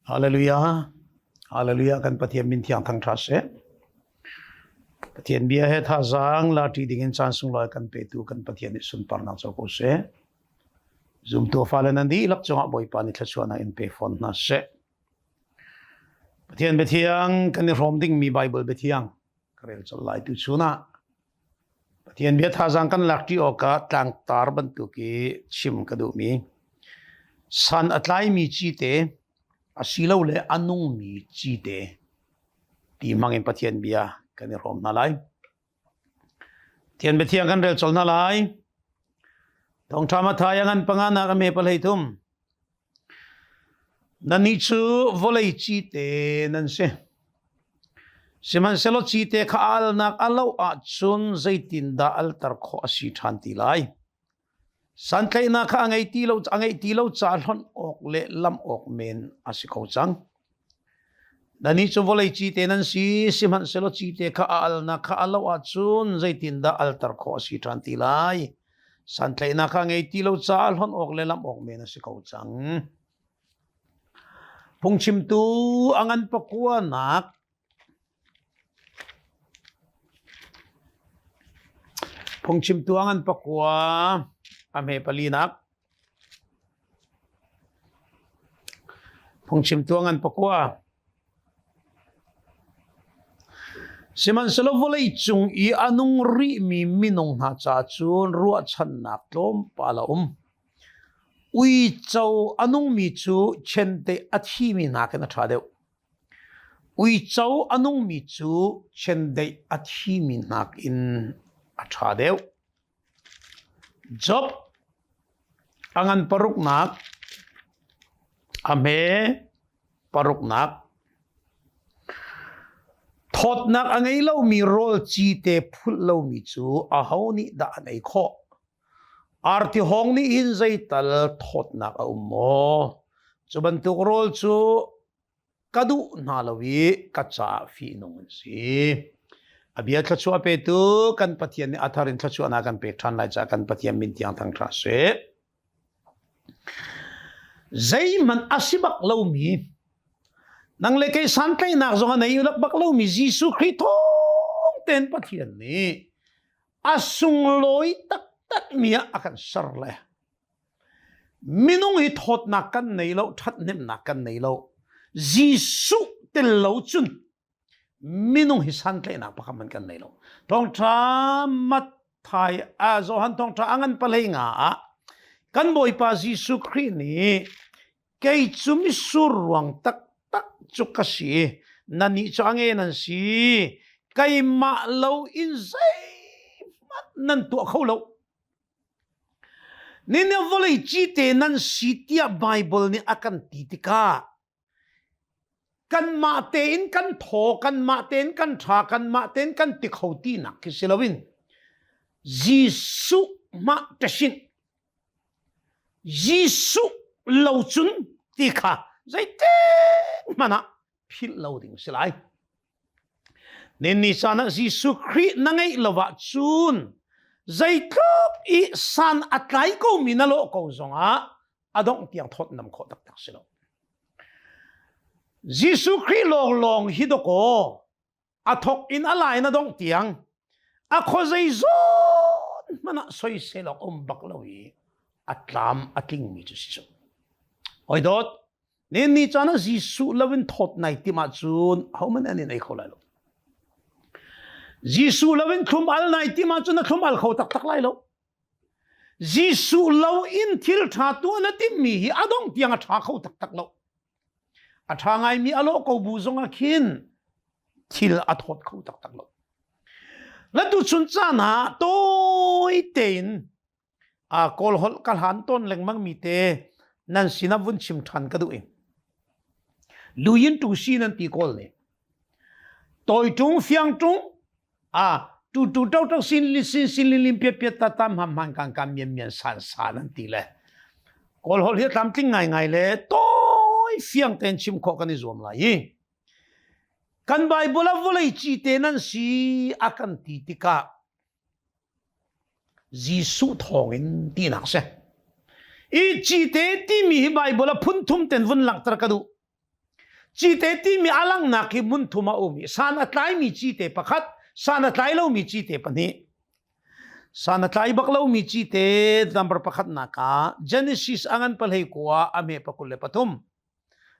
Hallelujah. Hallelujah kan pathian min thiang thang thase. Pathian bia he tha zang la ti dingin chan sung loi kan pe tu kan pathian ni sun par na chaw ko se. Zoom to falan andi lak chonga boy pa ni thachwana in pe phone na se. Pathian be thiang kan ni rom ding mi Bible be thiang. Karel chal lai tu chuna. Pathian bia tha zang kan lak ti oka tang tar ban tu ki chim ka du mi. San atlai mi chi te asilo le anung mi chi te ti mangin pathian bia kan rom na lai tian be thiang kan rel chol na lai thong thama thayangan pangana ka me palai thum nani chu volei chi te nan se siman selo chi te kha al nak alo a chun zaitin da al tar kho asi than ti lai san tlai na kha angai ti lo cha hlon ok le lam ok men asiko chang dani chu volei chi te nan si siman selo chi te kha al na kha alo a chun zaitin da al tar kho si than ti lai san tlai na kha angai ti lo cha hlon ok le lam ok men asiko chang pungchim tu angan pakua nak pungchim tu angan pakua ame palinak pungchim tuangan pakua siman selo volei chung I anung ri mi minong na cha chun ruwa chan nak tlom pala ui chau anung mi chu chente athi mi nak na tha deu ui chau anung mi chu chente athi mi nak in a tha deu job angan paruk nak ame paruk nak thot nak angai lo mi rol chi te phul lo mi chu a honi da nei kho arti hong ni in zai tal thot nak a mo chuban tu rol chu kadu na lowi kacha fi nong si abia thachu ape tu kan pathian ni atharin thachu ana kan pe than lai cha kan pathian min tiang thang thra se zai man asibak lo mi nang le kai san kai nak zonga nei ulak bak lo mi Jesu Christong ten pathian ni asung loi tak tak mia akan sar le minung hi thot na kan nei lo that nem na kan nei lo Jesu tel lo chun minung hi san kai nak pakaman kan nei lo tong tha mat thai a zo han tong tha angan palai nga kan boy pa Jesu Christ ni kay chumi surwang tak tak chukasi nani change nan si kay ma lo in zai mat nan tu khau lo ni ne volei chi te nan si tia Bible ni akan titika kan ma te in kan tho kan ma ten kan tha kan ma ten kan ti khoti na kisilawin Jesu ma tashin Jesu lo chun ti kha zai te mana phil lo ding silai nen ni sana Jesu Christ nangai lawa chun zai tlop I san atlai ko minalo ko zonga adong tiang thot nam kho tak tak silo Jesu Christ long hidoko athok in alai na dong tiang a kho zai zon mana soi selok baklowi atlam ating mi chu siso oi dot nen ni chana Jesu lovin thot nai ti ma chun how man ani nei kholai lo Jesu lovin khum al nai ti ma chun khum al kho tak tak lai lo Jesu lo in thil tha tu na ti mi hi adong tiang a tha kho tak tak lo a tha ngai mi alo ko bu zonga khin thil a thot kho tak tak lo la tu chun chana toi ten a kol hol kal han ton leng mang mi te nan sinavun chim than ka du e luyin tu si nan ti kol ne toi tung fiang tung a tu tau tau sin lim pia ta tam ham han kan kam mien san nan ti le kol hol hi tam ting ngai le toi fiang ten chim kho kan izom la yi kan Bible volei chi te nan si akan ti tika Jesu thongin ti nak se I chi te ti mi Bible phun thum ten vun lak tar kadu chi te ti mi alang na ki mun thuma umi san atlai mi chi te pakhat san atlai lo mi chi te pani san atlai bak lo mi chi te number pakhat na ka Genesis angan palhei kwa ame pakule pathum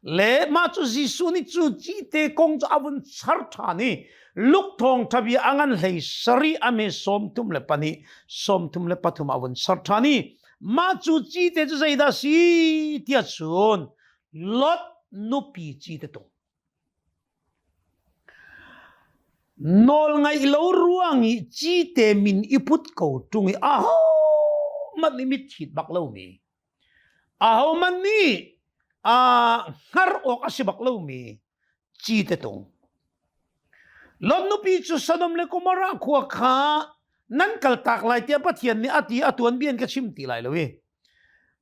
le ma chu Jisu ni chu chi te kong cha avun char thani luk thong thabi angan lei sari ame som tum le pani som tum le pathum avun char thani ma chu chi te chu zaida si tia chun lot nupi chi te to nol ngai lo ruangi chi te min iput ko tungi aho man ni mit hit bak lo mi aho man ni ngar ok asibak lo mi chi te tong lot nupi chu sadom le kumara khuwa kha nan kal tak lai tia pathian ni ati atuan bian ka chim ti lai lo we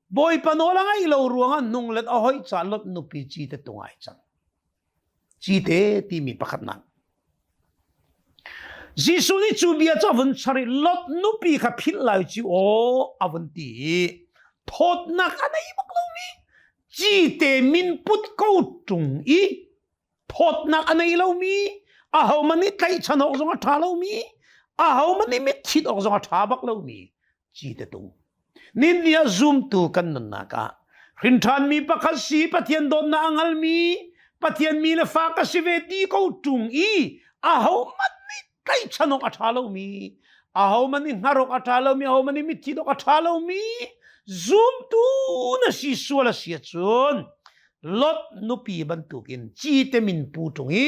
boy panola ngai lo ruanga nung let ahoi cha lot nupi chi te tungai chang chi te ti mi pakhat na Jisu ni chu bia cha vun chari lot nupi kha phil lai chi o avanti thot na kanai bak lo mi chi te min put ko tung i thot na anai lo mi a ho mani kai chanok zonga tha lo mi a ho mani mit thit ok zonga tha bak lo mi chi te tung nin nia zoom tu kan nan na ka rin than mi pakhat si pathian don na angal mi pathian mi le fa ka si ve ti ko tung i a ho mani kai chanok a tha lo mi a ho mani ngarok a tha lo mi a ho mani mit thit ok a tha lo mi zoom tu na si suala si chun lot nupi ban tukin chi te min pu tung i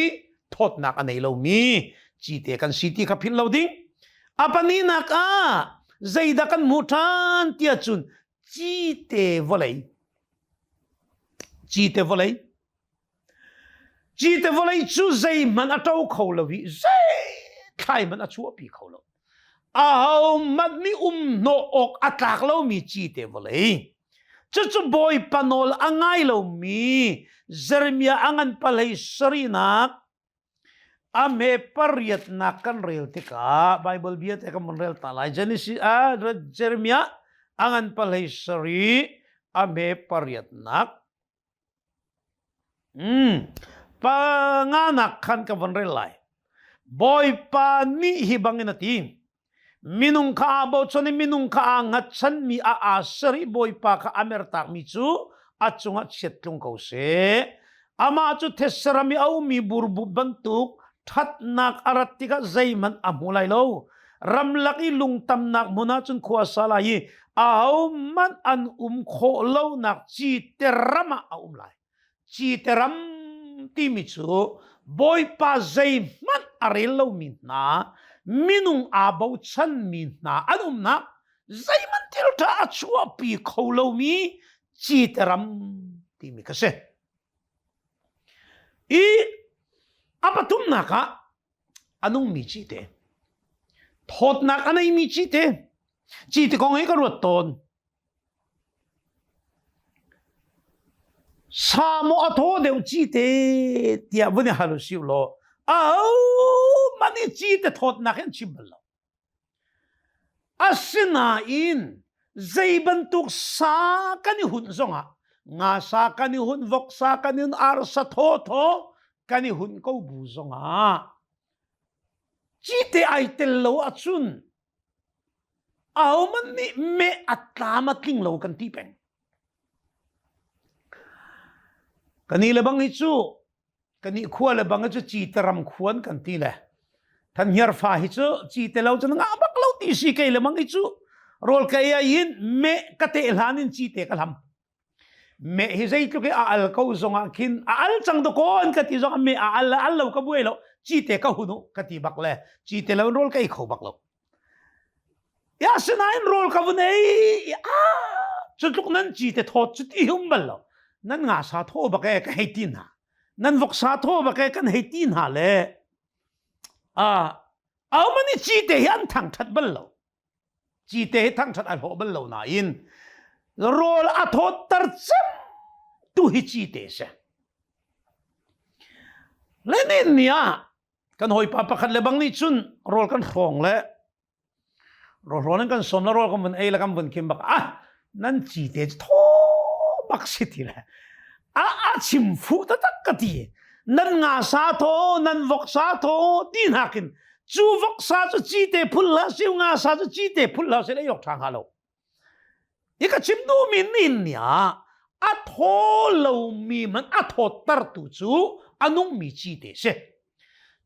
thot nak anei lo mi chi te kan city ka phil lo ding apani nak a zaida kan mutan tia chun chi te volei chu zai man atau kholo wi zai khai man achu pi kholo aho man ni no ok atlak lo mi chi te volei chu boy panol angai lo mi Jeremia angan palai sarinak ame pariat na kan rel tika Bible biat ka mon rel talai Genesis Jeremia angan palai sari ame pariat nak panganak kan ka von rel lai boy pa ni hibangin ati minung ka abo choni minung ka angat chan mi a sari boy pa ka amertak mi chu achunga chetlung ko se ama chu thesarami au mi burbu bantuk that nak aratika zaiman amulai lo ramlaki lungtam nak muna chun khwa salai au man an kho lo nak chi terama lai chi teram ti mi chu boy pa zaiman arel lo min na minung abo chan min na anum na zaiman tilta achua pi kho lo mi chi teram ti mi ka se i apatum naka anong mi chi te thot nak anay mi chi te kong ay karuat ton samo ato deu chi te tia vuni halu siu lo mani chi te thot nak en chibalo asina in zaibantuk sa kani hun zonga nga sa kani hun vok sa kani hun ar sa tho kani hun ko bu zonga chi te ai tel lo achun man ni me atlama king lo kan tipeng kani lebang ichu kani khua lebang chu chi taram khuan kan ti le than hiar fa hi chu chi te lo chun nga bak lo ti si ke lebang ichu rol ka ya yin me kate elhanin chi te kalam me hi zai tu ke al ko zonga kin al chang do kon ka ti zonga me al lo ka buelo chi te ka hunu ka ti bak le chi te lo rol ka i kho bak lo ya sinain rol ka vunei chutluk nan chi te thot chu ti hum bal lo nan nga sa tho ba ke ka heitin ha nan vok sa tho ba ke kan heitin ha le mani chi te hian thang that bal lo chi te thang that al ho bal lo na in rol a thot tar chem tu hi chi te se lenin nia kan hoi pa pakhat le bang ni chun rol kan khong le rol kan som la rol kan mun ei la kan mun kim bak nan chi te tho bak si ti le chim phu ta tak ka ti nan nga sa tho nan vok sa tho tin hakin chu vok sa chu chi te phul la siu nga sa chu chi te phul la se le yok thang halo ika chim du min nin nya a tho lo mi man a tho tar tu chu anung mi chi te se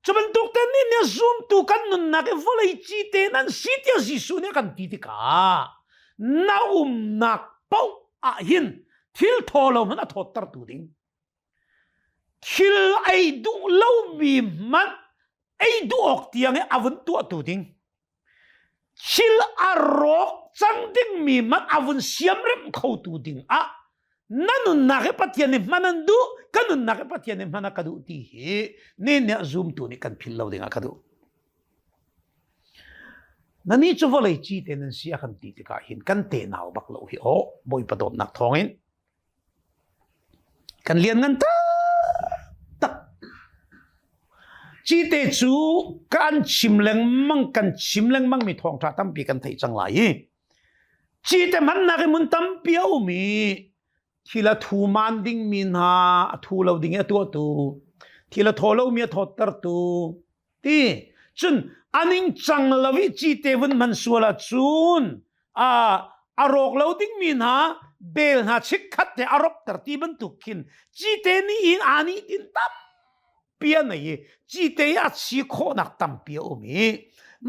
chuban tuk ten nin nya zoom tu kan nun na ke volei chi te nan sitia jisu ne kan ti ka na nak pau a hin thil tho lo man a tho tar tu ding thil ai du lo mi man ai du ok tiang e avun tu ding thil arok chang ding mi man avun siam rem khau tu ding a nanun na ke pathian ni manan du kanun na ke pathian ni mana kadu ti hi ne ne zoom tu ni kan phil lo ding a kadu nani chu volei chi te nan sia kan ti ka hin kan te naw bak lo hi o boi padom nak thongin kan lian ngan ta tak chi te chu kan chimleng mang mi thong tha tam pi kan thei chang lai chi te man na ke mun tam pi au mi thila thu man ding min ha thu lo ding e tu thila tho lo mi tho tar tu ti chun aning chang lawi chi te vun man suala chun a rok lo ding min ha bel ha chik khat te arok tar ti ban tu kin chi te ni in ani tin tam pia nei chi te a chi kho nak tam pia o mi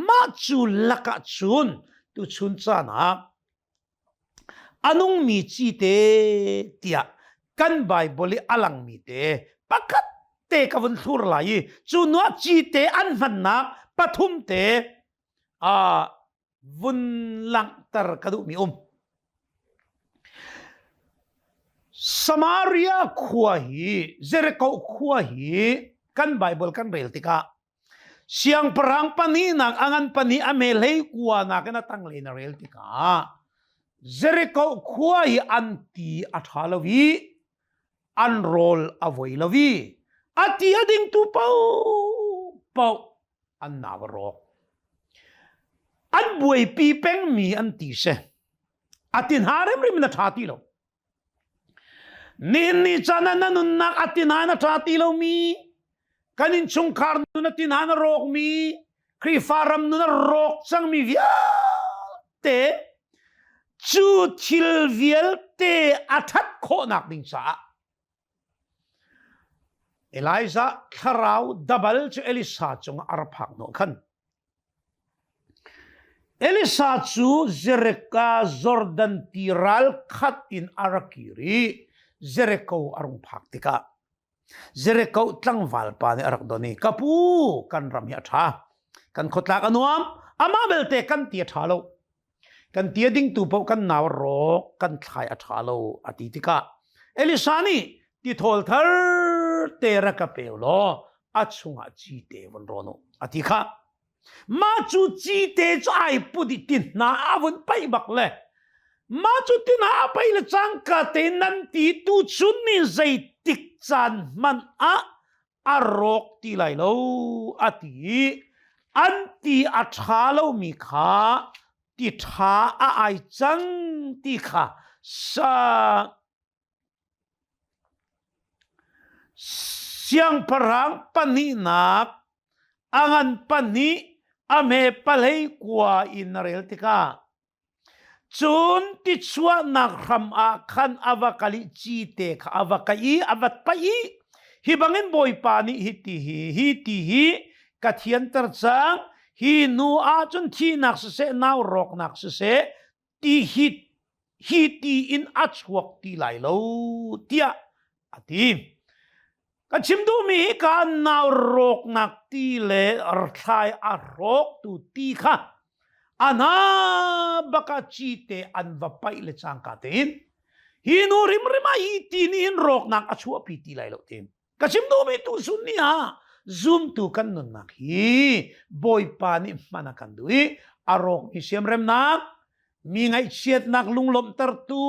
ma chu laka chun tu chun cha na anung mi chi te tia kan bible alang mi te pakat te ka vun thur lai chu no chi te an man na pathum te vun lang tar kadu mi Samaria khua hi Jericho khua hi kan bible kan rel tika siang perang pani nak angan pani amelei kwa na kana tang le na rel tika Jericho khua hi anti athalawi unroll avoilawi ati ading tu pau an nawarok an buai pi peng mi anti se atin harem rim na thati lo ni chana nanun nak atin hana thati lo mi kanin chung kar nu na tin hana rok mi kri faram nu na rok chang mi via te chu thil viel te athat kho nak ding sa Elijah kharau double chu Elisa chung arphak no khan Elisa chu Jericho Jordan tiral khatin arakiri Jericho arung phak tika Jericho tlangwal pa ni arak doni kapu kan ram hi atha kan khotla kanuam ama belte kan ti thalo kan tia ding tu po kan naw ro kan thlai athalo ati tika Elisani ti thol thar te ra ka pelo achunga chi te von rono ati kha ma chu chi te chai pudi tin na avun pai bak le ma chu tin ha pai le chang ka te nan ti tu chun ni zai tik chan man arok ti lai lo ati anti athalo mi kha ti tha ai chang ti kha sa siang parang pani nak angan pani ame palei kwa in rel tika chun ti chua nak ram a khan avakali chi te kha avakai avat pai hi bangin boy pani hi ti kathian tar chang hi nu a chun thi nak se naw rok nak se ti ti in achwak ti lai lo tia ati kachimdu mi ka naw rok nak ti le arthai a rok tu ti kha ana baka chi te an vapai le chang ka tin hi nu rim hi ti ni in rok nak achua pi ti lai lo tin kachimdu mi tu sun ni ha zoom tu kan nun nak hi boy pa ni mana kan dui arok mi siam rem nak mi ngai chiat nak lunglom tar tu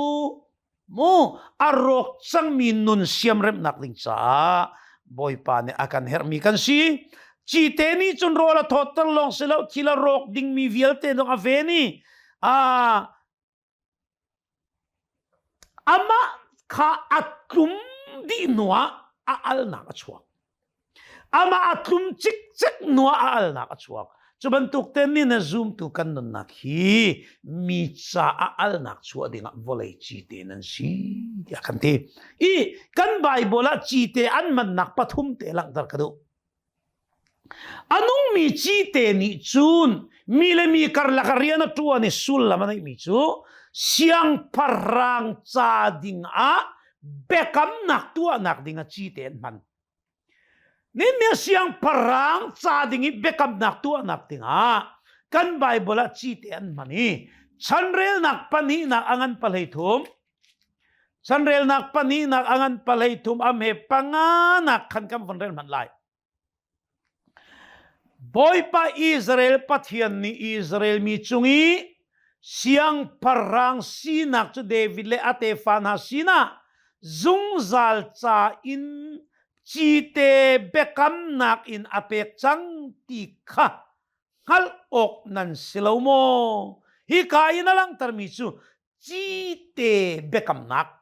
mo arok chang mi nun siam rem nak ling cha boy pa ni akan her mi kan si chi te ni chun rola total long silo thila rok ding mi viel te dong aveni ama kha atum di nuwa al na ka chuak ama atlum chik nuwa al na ka chuak chuban tuk ten ni na zoom tu kan nun nak hi mi cha al nak chua dinga volei chi te nan si ya kan te I kan bible a chi te an man nak pathum te lang dar ka do anong mi chi te ni chun mi le mi kar la kariana tu ani sul la manai mi chu siang parang cha ding a bekam nak tu nak dinga chi te man Ninya siyang parang sa dingi bekam nak tu anak tinga kan Bible at chitian mani sanrel nak pani nak angan palaitum sanrel nak pani nak angan palaitum ame panganak kan kam vanrel manlay boy pa Israel pathian ni Israel mi chungi siyang parang sinak chu David le ate fana sina zungzal cha in Chite bekam nak in apek chang tika hal ok nan silaw mo hikayin na lang tarmisu chite bekam nak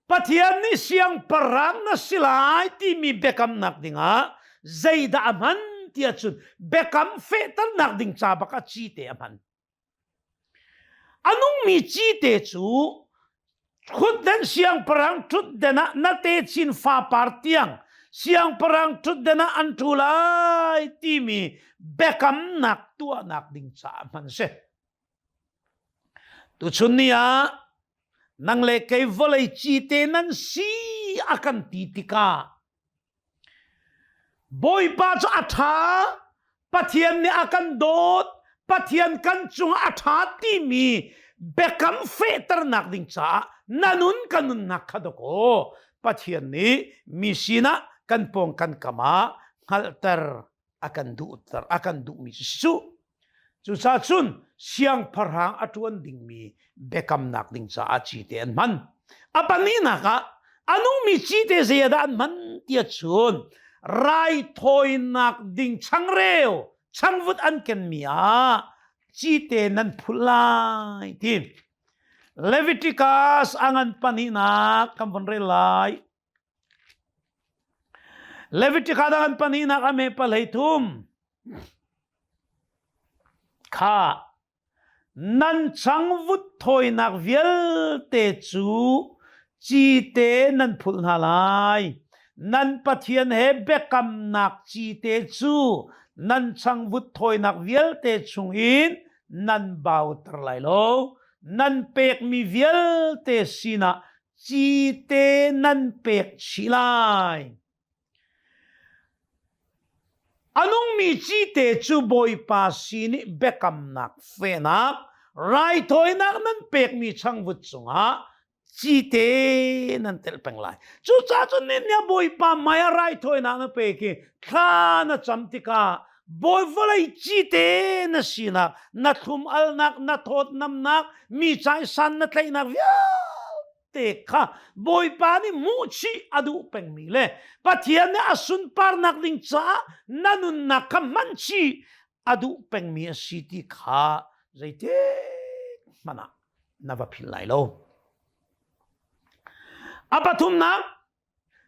patian ni siyang parang na sila ti mi bekam nak dinga zayda aman tiatsun bekam fetal nak ding sabaka chite aman anong mi chite chu Khut den siang parang tut dena nate chin fa partiang siang parang tut dena antulai timi bekam nak tua nak ding cha man se tu chunia nang le kay volay chite nan si akan titika boy pa cho atha pathian ni akan dot pathian kan chung atha timi bekam feter nak ding cha nanun kanun nakadoko pathian ni misina kan pong kan kama halter akan du mi su sa chun siang parang atuan ding mi bekam nak ding sa achi te an man apanina ka anong mi chi te zeda an man tia chun rai thoi nak ding changreo changvut an ken mia chi te nan phulai tin Leviticus angan panina kampanrelay Leviticus angan panina kami palaitum ka nan changvut thoi nak viel te chu chi te nan phulhalay nan pathian he bekam nak chi te chu nan changvut thoi nak viel te chungin nan bau terlai lo nan pek mi viel te sina chi te nan pek silay anong mi chi te chu boy pa sini bekam nak fenak rai toy nak nan pek mi changvut chunga chi te nan tel penglay chu cha chu ninya boy pa maya rai toy nak na peki kha na chamtika boy volay chite na sina na thum al nak na thot nam nak mi chai san na tlay nak te ka boy pa ni mu chi adu peng mi le pathian na asun par nak ding cha nanun na kaman chi adu peng mi city kha zaite mana nava philai lo apathum na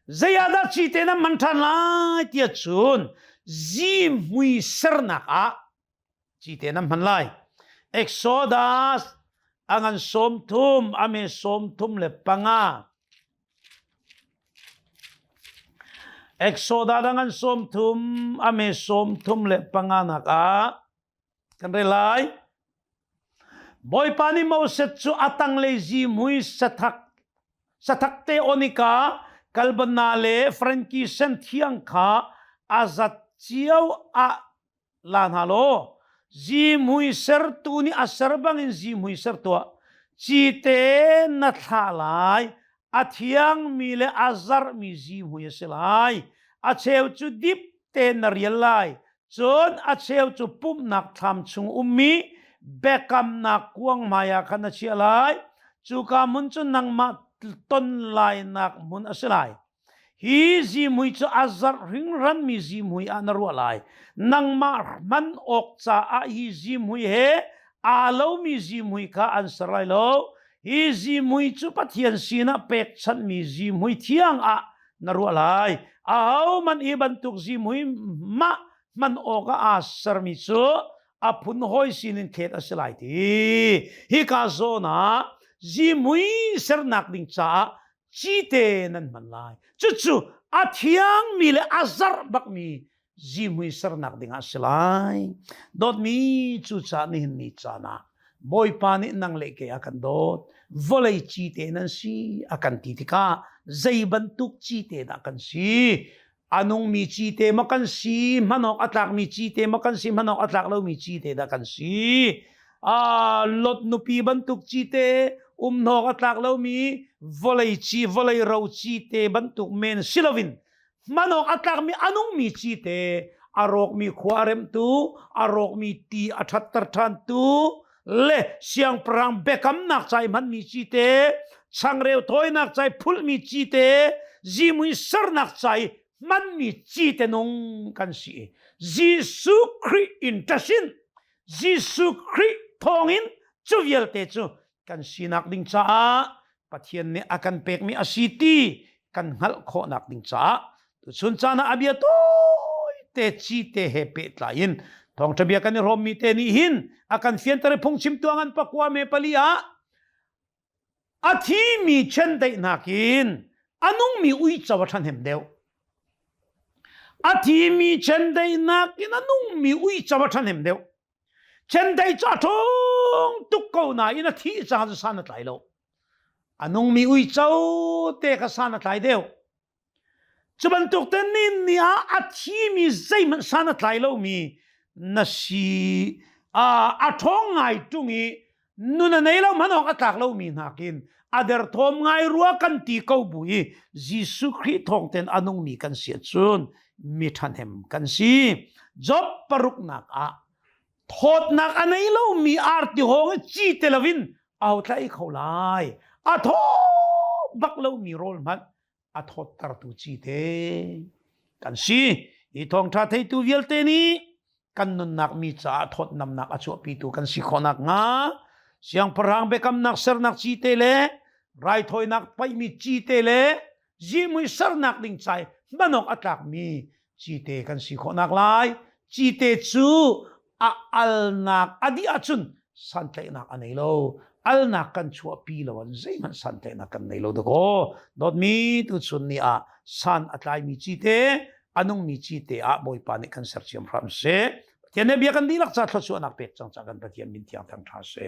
zayada chite na manthan lai tia chun Zi mui sernaka chite nam hanlay Exodus angan somtum ame somtum le panga Exodus angan somtum ame somtum le panga naka kan relay boy pani mo setsu atang le zi mui sathak te onika kalbanale franki senthiang kha azat chiao a lan halo zi mui ser tu ni asar bangin zi mui ser to chi te na thalai athiang mi le azar mi zi mui selai a cheu chu dip te na rialai chon a cheu chu pum nak tham chung ummi bekam na kuang maya khana chialai chu ka mun chu nang ma ton lai nak mun aselai hi zi mui chu azar ring ran mi zi mui anarualai nang ma man ok cha a hi zi mui he alo mi zi mui ka ansarai lo hi zi mui chu pathian sina pek chan mi zi mui thiang a naru alai au man i bantuk zi mui ma man oka asar mi chu apun hoi sinin khet asilai ti hi ka zona zi mui sernak ding cha chi te nan man lai chu chu athiang mi le azar bak mi zi mui sernak ding asilai dot mi chu cha ni hin ni cha na boy pani nang leke akan dot volei chi te nan si akan titika zai bantuk chi te da kan si anong mi chi te makan si manok atlak mi chi te makan si manok atlak lo mi chi te da kan si lot nupi bantuk chi te nok atlak lo mi volei ro chi te bantuk men silovin manok atlak mi anong mi chi te arok mi khwarem tu arok mi ti athattar than tu le siang prang bekam nak chai man mi chi te changreu thoi nak chai phul mi chi te zimui sar nak chai man mi chi te nong kan si Jisu Christ in tasin Jisu Christ thongin chuvial te chu kan sinak ding cha pathian ne akan pek mi asiti kan hal kho nak ding cha tu chun cha na abia toi te chi te hepe tlain thong tabia kan rom mi te ni hin akan fian tare phung chim tuangan pakwa me palia athi mi chen dai nakin anung mi ui chawa than hem deu athi mi chen dai nakin anung mi ui chawa than hem deu chen dai cha thong tuk ko na ina thi cha sa na tlai lo anung mi ui chau te ka sa na tlai deu chuban tuk ten nin ni athi mi zai man sa na tlai lo mi na si athong ngai tungi nuna nei lo manok atlak lo mi nakin ader thom ngai ruwa kan ti ko bui Jisu Christ thong ten anung mi kan sia chun mi than hem kan si job paruk nak a thot nak anei lo mi arti hong chi telavin au tlai kholai a tho bak lo mi rol man a thot tar tu chi te kan si I thong tha thei tu vial te ni kan nun nak mi cha thot nam nak a chu pi tu kan si khonak nga siang parang bekam nak ser nak chi te le rai thoi nak pai mi chi te le ji mui ser nak ding chai manok atlak mi chi te kan si khonak lai chi te chu a al nak adi achun san tlai nak anei lo al nak kan chu pi lo an zai man san tlai nak kan nei lo do ko dot mi tu chun ni a san atlai mi chi te anung mi chi te a boy pa ni kan ser chiam ram se tian ne bia kan dilak cha thlo chu anak pek chang cha kan pathian min tiang thang tha se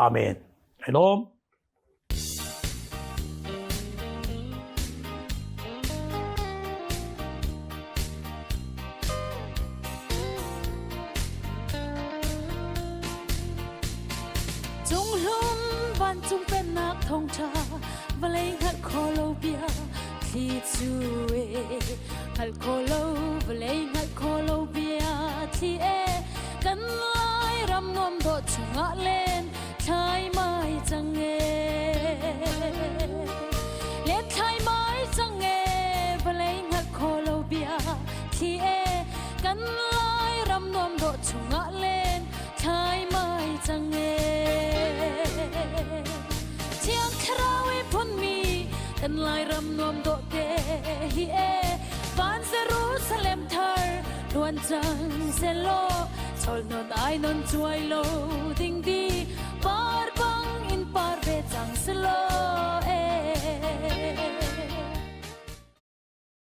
amen hello chung pen nak thong cha valai hat kholo bia thi chu e hal kholo valai hat kholo bia thi e kan lai ram nom do chunga len thai mai chang e le thai mai chang e valai hat kholo bia thi e kan lai ram nom do chunga len thai mai chang e chiang khrawi phun mi kan lai ram nom do te hi e van Jerusalem thar luan chang se lo chol non ai non chuai lo ding di